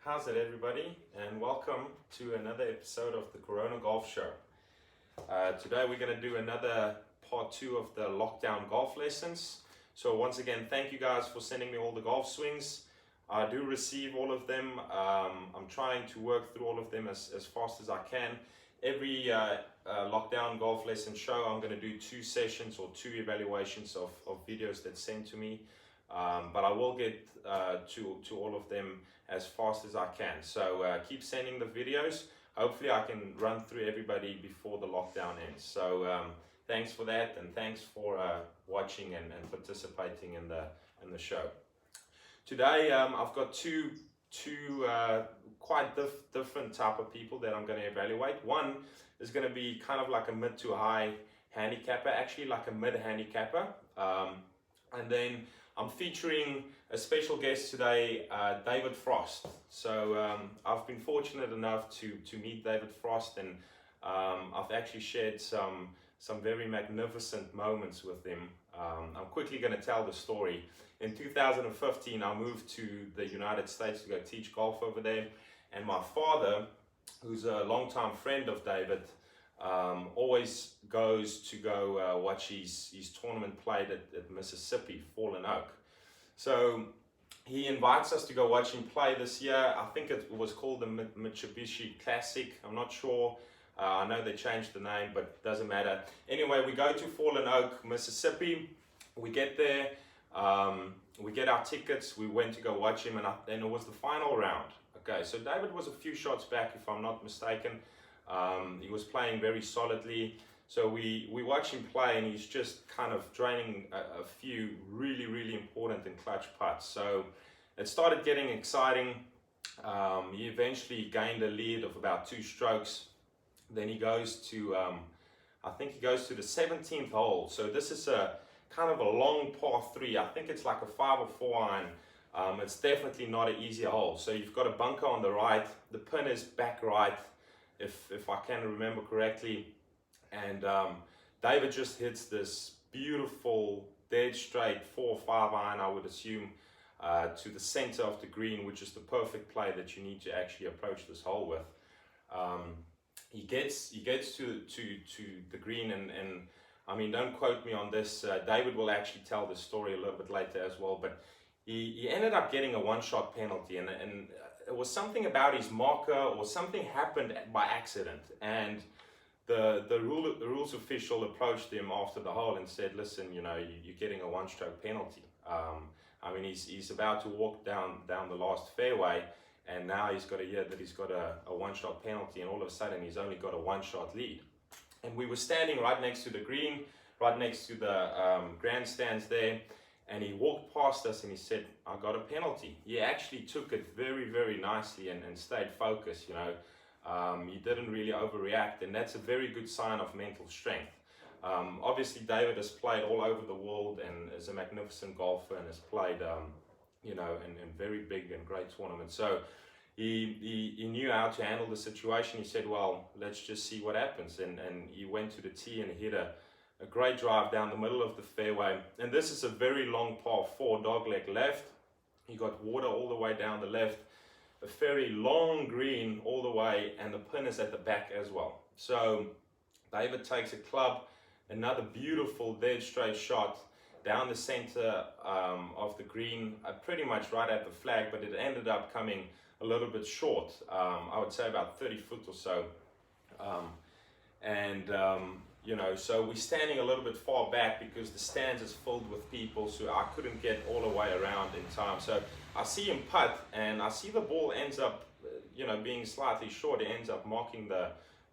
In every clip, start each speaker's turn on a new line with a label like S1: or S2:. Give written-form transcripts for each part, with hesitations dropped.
S1: How's it, everybody? And welcome to another episode of the Corona Golf Show. Today we're going to do another part 2 of the lockdown golf lessons. So once again, thank you guys for sending me all the golf swings. I do receive all of them. I'm trying to work through all of them as fast as I can. Every lockdown golf lesson show, I'm going to do 2 sessions or 2 evaluations of videos that's sent to me. But I will get to all of them as fast as I can. So keep sending the videos. Hopefully I can run through everybody before the lockdown ends. So thanks for that, and thanks for watching and participating in the show. Today I've got two quite different type of people that I'm going to evaluate. One is going to be kind of like a mid to high handicapper, actually like a mid handicapper, and then I'm featuring a special guest today, David Frost. So I've been fortunate enough to meet David Frost, and I've actually shared some very magnificent moments with him. I'm quickly going to tell the story. In 2015, I moved to the United States to go teach golf over there, and my father, who's a longtime friend of David, always goes to go watch his tournament played at Mississippi, Fallen Oak. So he invites us to go watch him play this year. I think it was called the Mitsubishi Classic. I'm not sure. I know they changed the name, but it doesn't matter. Anyway, we go to Fallen Oak, Mississippi. We get there. We get our tickets. We went to go watch him, and it was the final round. Okay, so David was a few shots back, if I'm not mistaken. He was playing very solidly. So we watch him play, and he's just kind of draining a few really important and clutch putts. So it started getting exciting. He eventually gained a lead of about 2 strokes. Then he goes to, I think he goes to the 17th hole. So this is a kind of a long par 3. I think it's like a 5 or 4 iron. It's definitely not an easy hole. So you've got a bunker on the right. The pin is back right, if I can remember correctly. And David just hits this beautiful dead straight 4 or 5 iron, I would assume, to the center of the green, which is the perfect play that you need to actually approach this hole with. He gets to the green, and I mean, don't quote me on this. David will actually tell the story a little bit later as well, but he ended up getting a 1-shot penalty, and it was something about his marker, or something happened by accident, and the rules official approached him after the hole and said, listen, you know, you're getting a 1-stroke penalty. I mean, he's about to walk down the last fairway, and now he's got to hear that he's got a 1-shot penalty, and all of a sudden he's only got a 1-shot lead. And we were standing right next to the green, right next to the grandstands there, and he walked past us and he said, I got a penalty. He actually took it very nicely and stayed focused, you know. He didn't really overreact, and that's a very good sign of mental strength. Obviously, David has played all over the world and is a magnificent golfer, and has played, you know, in very big and great tournaments. So he knew how to handle the situation. He said, well, let's just see what happens. And he went to the tee and hit a great drive down the middle of the fairway. And this is a very long par 4, dogleg left. He got water all the way down the left. A very long green all the way, and the pin is at the back as well. So David takes a club, another beautiful dead straight shot down the center of the green, pretty much right at the flag, but it ended up coming a little bit short. I would say about 30 foot or so. You know, so we're standing a little bit far back because the stands is filled with people, so I couldn't get all the way around in time. So I see him putt, and I see the ball ends up, you know, being slightly short. It ends up marking the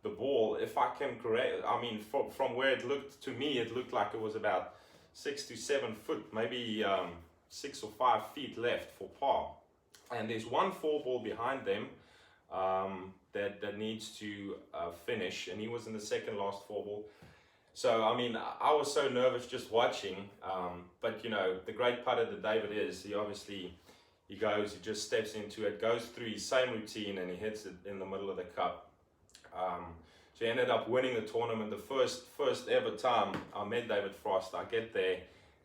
S1: ball. If I can correct, I mean, from where it looked to me, it looked like it was about 6 to 7 foot, maybe 6 or 5 feet left for par. And there's one 4-ball behind them that needs to finish, and he was in the second last 4-ball. So, I mean, I was so nervous just watching, but, you know, the great putter that David is, he just steps into it, goes through his same routine, and he hits it in the middle of the cup. So he ended up winning the tournament. The first ever time I met David Frost, I get there,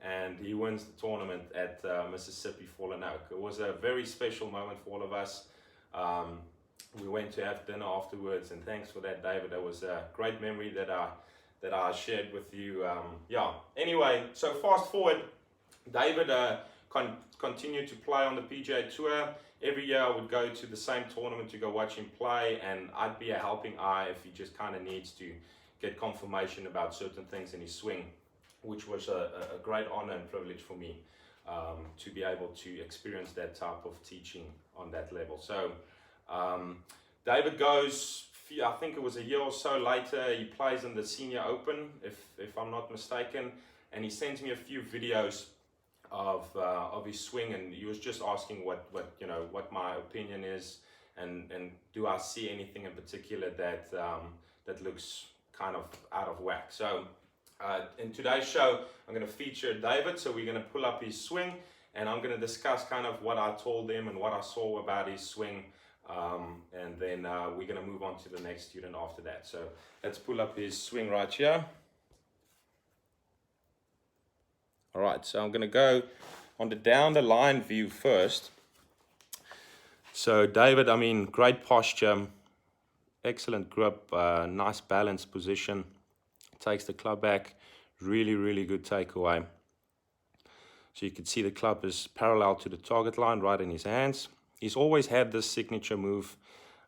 S1: and he wins the tournament at Mississippi Fallen Oak. It was a very special moment for all of us. We went to have dinner afterwards, and thanks for that, David. That was a great memory that I shared with you. Yeah. Anyway, so fast forward, David continued to play on the PGA Tour. Every year I would go to the same tournament to go watch him play, and I'd be a helping eye if he just kind of needs to get confirmation about certain things in his swing, which was a great honor and privilege for me to be able to experience that type of teaching on that level. So David goes, I think it was a year or so later, he plays in the Senior Open, if I'm not mistaken, and he sends me a few videos of his swing, and he was just asking what my opinion is, and do I see anything in particular that that looks kind of out of whack. So in today's show, I'm going to feature David. So we're going to pull up his swing, and I'm going to discuss kind of what I told him and what I saw about his swing, and then we're going to move on to the next student after that. So let's pull up his swing right here. All right, so I'm going to go on the down the line view first. So David, I mean, great posture, excellent grip, nice balanced position. Takes the club back, really, really good takeaway. So you can see the club is parallel to the target line right in his hands. He's always had this signature move,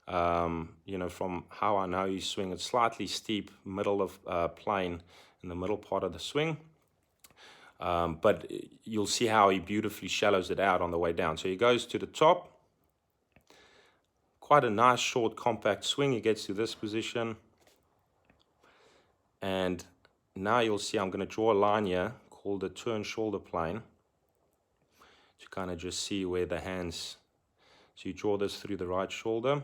S1: from how I know his swing. It's slightly steep, middle of plane in the middle part of the swing. But you'll see how he beautifully shallows it out on the way down. So he goes to the top. Quite a nice, short, compact swing. He gets to this position. And now you'll see I'm going to draw a line here called the turn shoulder plane to kind of just see where the hands. So you draw this through the right shoulder.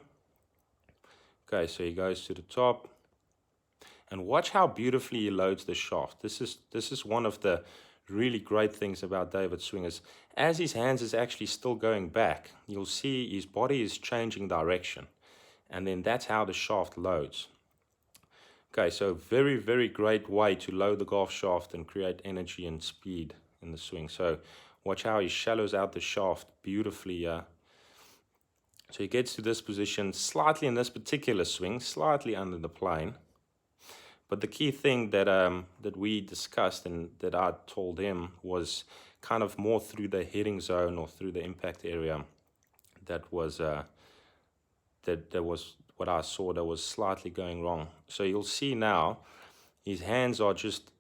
S1: Okay, so he goes to the top. And watch how beautifully he loads the shaft. This is one of the really great things about David's swing is as his hands is actually still going back, you'll see his body is changing direction. And then that's how the shaft loads. Okay, so very, very great way to load the golf shaft and create energy and speed in the swing. So watch how he shallows out the shaft beautifully. So he gets to this position slightly in this particular swing, slightly under the plane. But the key thing that that we discussed and that I told him was kind of more through the hitting zone or through the impact area. That was what I saw that was slightly going wrong. So you'll see now his hands are just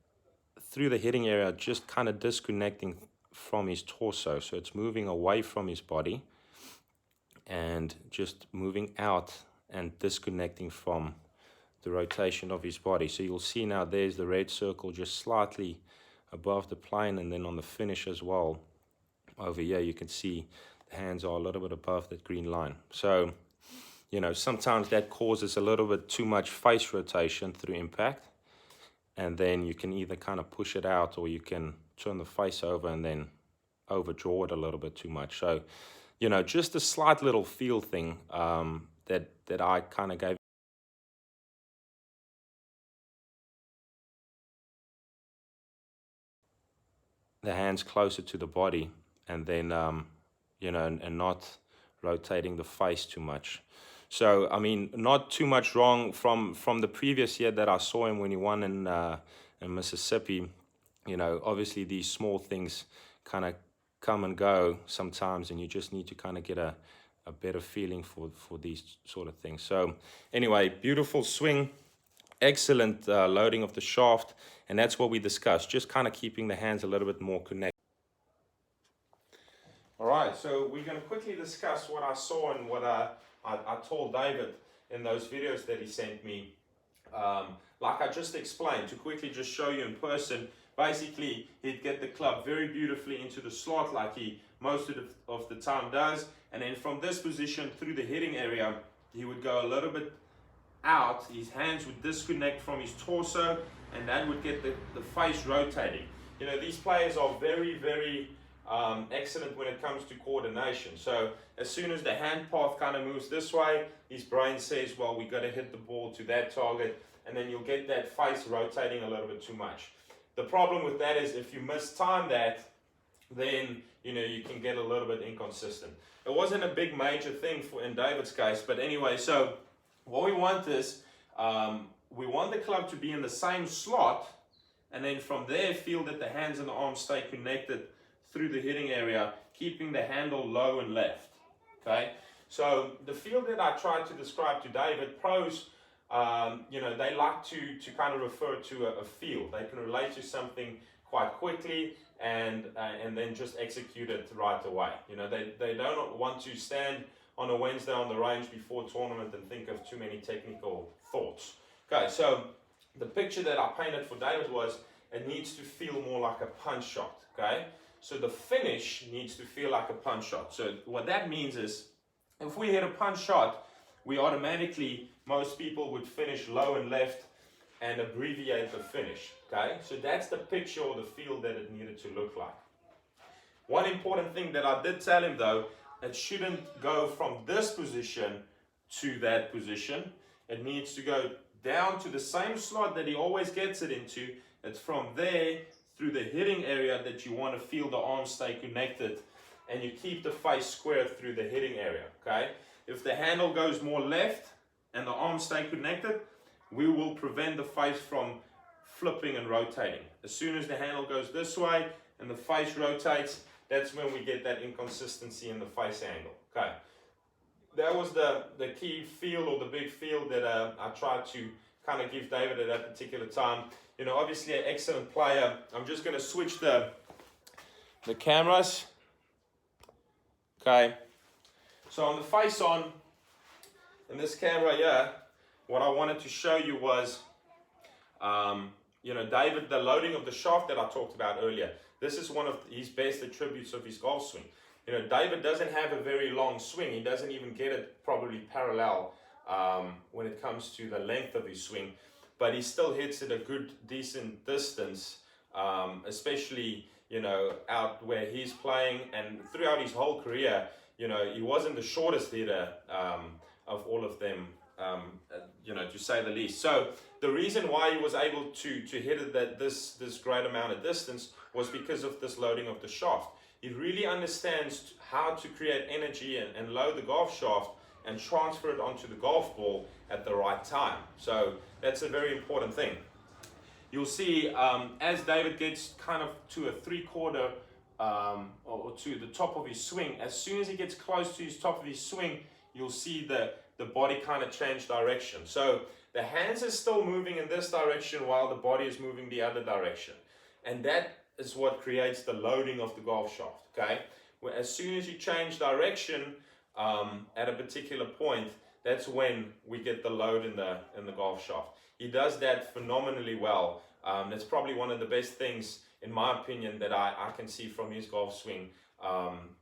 S1: through the hitting area, just kind of disconnecting from his torso. So it's moving away from his body and just moving out and disconnecting from the rotation of his body. So you'll see now there's the red circle just slightly above the plane, and then on the finish as well over here you can see the hands are a little bit above that green line. So sometimes that causes a little bit too much face rotation through impact, and then you can either kind of push it out or you can turn the face over and then overdraw it a little bit too much. So just a slight little feel thing that I kind of gave the hands closer to the body, and then and not rotating the face too much. So I mean, not too much wrong from the previous year that I saw him when he won in Mississippi. Obviously these small things kind of come and go sometimes, and you just need to kind of get a better feeling for these sort of things. So anyway, beautiful swing, excellent loading of the shaft, and that's what we discussed, just kind of keeping the hands a little bit more connected. All right, so we're going to quickly discuss what I saw and what I told David in those videos that he sent me. Like I just explained, to quickly just show you in person, basically he'd get the club very beautifully into the slot like he most of the time does, and then from this position through the hitting area, he would go a little bit out, his hands would disconnect from his torso, and that would get the face rotating. These players are very, very excellent when it comes to coordination. So as soon as the hand path kind of moves this way, his brain says, well, we got to hit the ball to that target, and then you'll get that face rotating a little bit too much. The problem with that is if you mistime that, then you can get a little bit inconsistent. It wasn't a big major thing in David's case, but anyway, so what we want is we want the club to be in the same slot, and then from there feel that the hands and the arms stay connected through the hitting area, keeping the handle low and left. Okay, so the feel that I tried to describe to David, pros, they like to kind of refer to a feel. They can relate to something quite quickly and then just execute it right away. They don't want to stand on a Wednesday on the range before tournament and think of too many technical thoughts. Okay, so the picture that I painted for David was it needs to feel more like a punch shot. Okay, so the finish needs to feel like a punch shot. So what that means is if we hit a punch shot, we automatically, most people would finish low and left and abbreviate the finish. Okay, so that's the picture or the feel that it needed to look like. One important thing that I did tell him though, it shouldn't go from this position to that position. It needs to go down to the same slot that he always gets it into. It's from there through the hitting area that you want to feel the arms stay connected, and you keep the face square through the hitting area. Okay, if the handle goes more left and the arms stay connected, we will prevent the face from flipping and rotating. As soon as the handle goes this way and the face rotates, that's when we get that inconsistency in the face angle. Okay, that was the key feel or the big feel that I tried to kind of give David at that particular time. Obviously an excellent player. I'm just going to switch the cameras. Okay, so on the face on, in this camera here, what I wanted to show you was, David, the loading of the shaft that I talked about earlier. This is one of his best attributes of his golf swing. David doesn't have a very long swing. He doesn't even get it probably parallel when it comes to the length of his swing, but he still hits it a good, decent distance, especially, out where he's playing, and throughout his whole career, he wasn't the shortest hitter of all of them, to say the least. So the reason why he was able to hit it this great amount of distance was because of this loading of the shaft. He really understands how to create energy and load the golf shaft and transfer it onto the golf ball at the right time. So that's a very important thing. You'll see as David gets kind of to a 3/4 or to the top of his swing, as soon as he gets close to his top of his swing, you'll see the body kind of change direction. So the hands are still moving in this direction while the body is moving the other direction. And that is what creates the loading of the golf shaft, okay? Where as soon as you change direction at a particular point, that's when we get the load in the golf shaft. He does that phenomenally well. That's probably one of the best things, in my opinion, that I can see from his golf swing,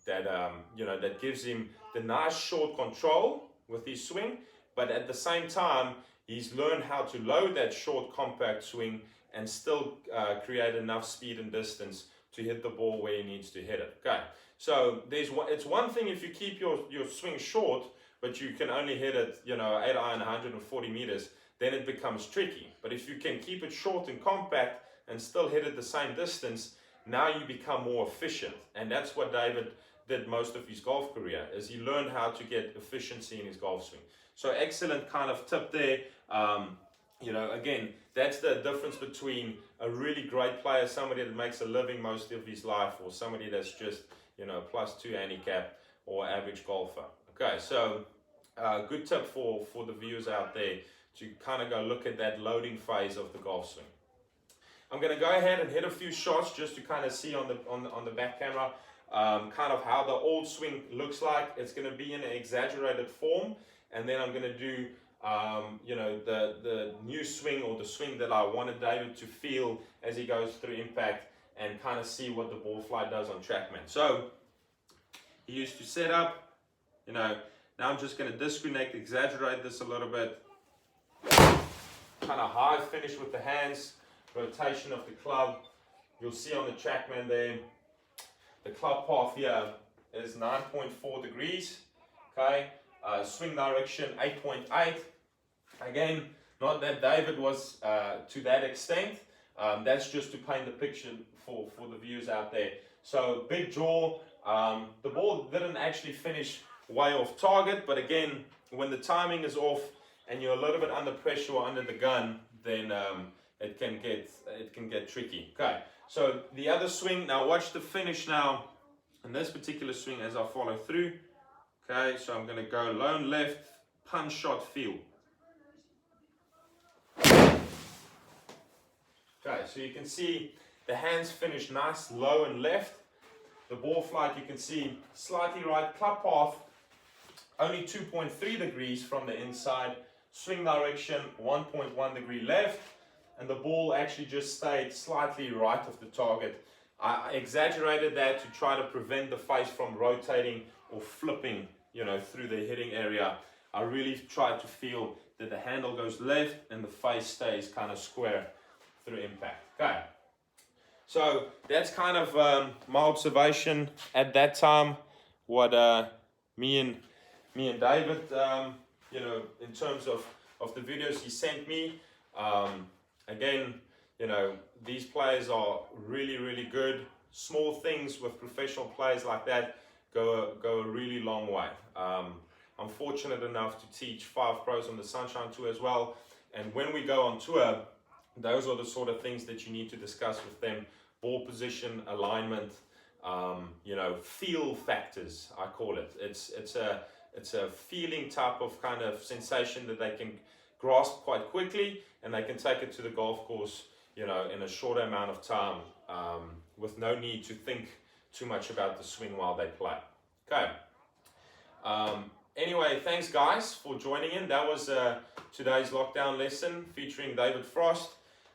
S1: that gives him the nice short control with his swing, but at the same time, he's learned how to load that short compact swing and still create enough speed and distance to hit the ball where he needs to hit it. Okay, so it's one thing if you keep your swing short, but you can only hit it, 8-iron 140 meters, then it becomes tricky. But if you can keep it short and compact and still hit it the same distance, now you become more efficient. And that's what David did most of his golf career, is he learned how to get efficiency in his golf swing. So excellent kind of tip there. Again, that's the difference between a really great player, somebody that makes a living most of his life, or somebody that's just, +2 handicap or average golfer. Okay, so good tip for the viewers out there to kind of go look at that loading phase of the golf swing. I'm going to go ahead and hit a few shots just to kind of see on the back camera kind of how the old swing looks like. It's going to be in an exaggerated form, and then I'm going to do the new swing, or the swing that I wanted David to feel as he goes through impact, and kind of see what the ball flight does on TrackMan. So he used to set up, now I'm just going to disconnect, exaggerate this a little bit, kind of high finish with the hands, rotation of the club. You'll see on the TrackMan there, the club path here is 9.4 degrees, okay, swing direction 8.8. Again, not that David was to that extent, That's just to paint the picture for the viewers out there. So big draw. The ball didn't actually finish way off target, but again, when the timing is off and you're a little bit under pressure or under the gun, then it can get tricky. Okay, so the other swing. Now watch the finish now in this particular swing as I follow through. Okay, so I'm going to go lone left, punch shot field. Okay, so you can see the hands finish nice, low and left. The ball flight, you can see slightly right, club path only 2.3 degrees from the inside, swing direction 1.1 degree left, and the ball actually just stayed slightly right of the target. I exaggerated that to try to prevent the face from rotating or flipping, through the hitting area. I really tried to feel that the handle goes left and the face stays kind of square through impact. Okay, so that's kind of my observation at that time. What me and David, in terms of the videos he sent me. Again, these players are really, really good. Small things with professional players like that go a really long way. I'm fortunate enough to teach 5 pros on the Sunshine Tour as well. And when we go on tour, those are the sort of things that you need to discuss with them. Ball position, alignment, feel factors, I call it. It's a feeling type of kind of sensation that they can grasp quite quickly, and they can take it to the golf course, in a shorter amount of time, with no need to think too much about the swing while they play. Okay. Anyway, thanks guys for joining in. That was today's lockdown lesson featuring David Frost.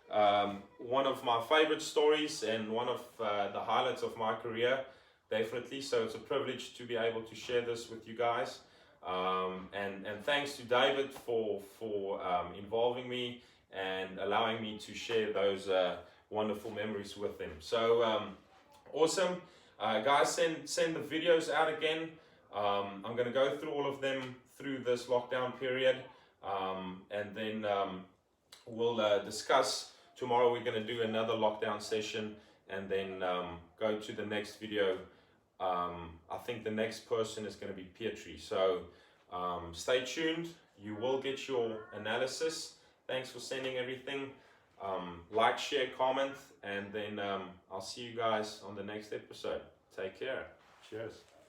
S1: One of my favorite stories and one of the highlights of my career, definitely. So it's a privilege to be able to share this with you guys. And thanks to David for involving me and allowing me to share those wonderful memories with him. So awesome. Guys, send the videos out again. I'm going to go through all of them through this lockdown period, and then we'll discuss. Tomorrow we're going to do another lockdown session, and then go to the next video. I think the next person is going to be Pietri. So stay tuned. You will get your analysis. Thanks for sending everything. Like, share, comment, and then I'll see you guys on the next episode. Take care. Cheers.